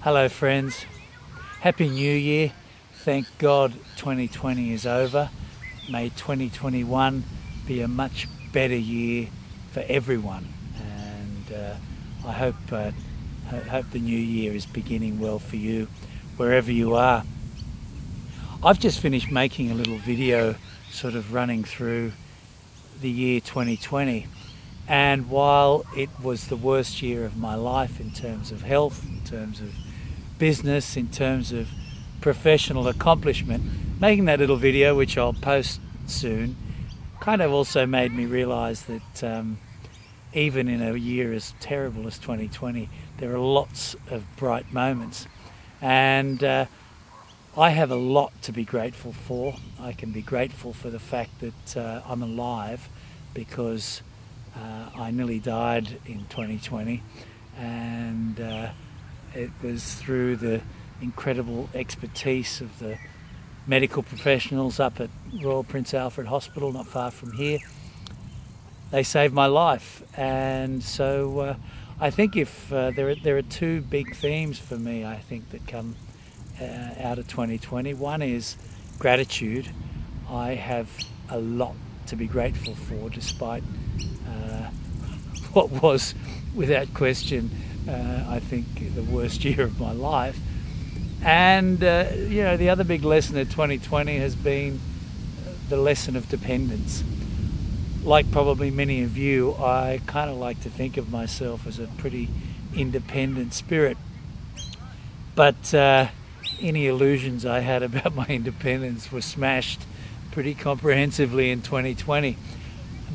Hello friends, Happy New Year. Thank God 2020 is over. May 2021 be a much better year for everyone, and I hope the new year is beginning well for you wherever you are. I've just finished making a little video sort of running through the year 2020, and while it was the worst year of my life in terms of health, in terms of business, in terms of professional accomplishment, making that little video, which I'll post soon, kind of also made me realize that even in a year as terrible as 2020, there are lots of bright moments, and I have a lot to be grateful for. I can be grateful for the fact that I'm alive, because I nearly died in 2020, and it was through the incredible expertise of the medical professionals up at Royal Prince Alfred Hospital, not far from here. They saved my life, and so I think if there are two big themes for me, I think, that come out of 2020. One is gratitude. I have a lot to be grateful for, despite what was, without question, I think the worst year of my life. And the other big lesson of 2020 has been the lesson of dependence. Like probably many of you, I kind of like to think of myself as a pretty independent spirit, but any illusions I had about my independence were smashed pretty comprehensively in 2020.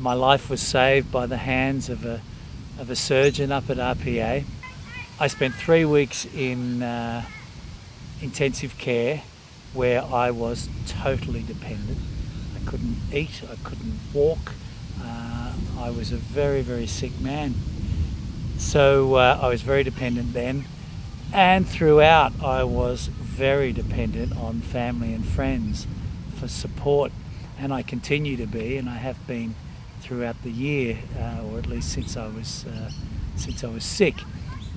My life was saved by the hands of a surgeon up at RPA. I spent 3 weeks in intensive care, where I was totally dependent. I couldn't eat, I couldn't walk. I was a very, very sick man. So I was very dependent then, and throughout I was very dependent on family and friends for support, and I continue to be, and I have been throughout the year, or at least since I was sick.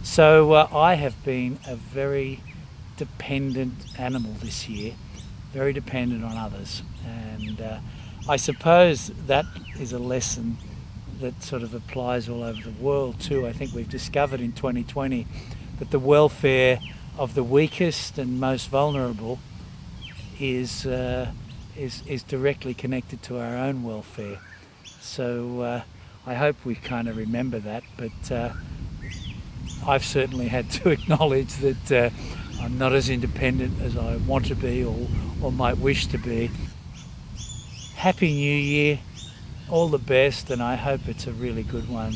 So I have been a very dependent animal this year, very dependent on others, and I suppose that is a lesson that sort of applies all over the world too. I think we've discovered in 2020 that the welfare of the weakest and most vulnerable is directly connected to our own welfare. So I hope we kind of remember that, but I've certainly had to acknowledge that I'm not as independent as I want to be, or might wish to be. Happy New Year, all the best, and I hope it's a really good one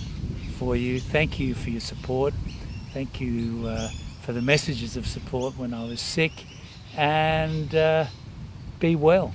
for you. Thank you for your support. Thank you for the messages of support when I was sick, and be well.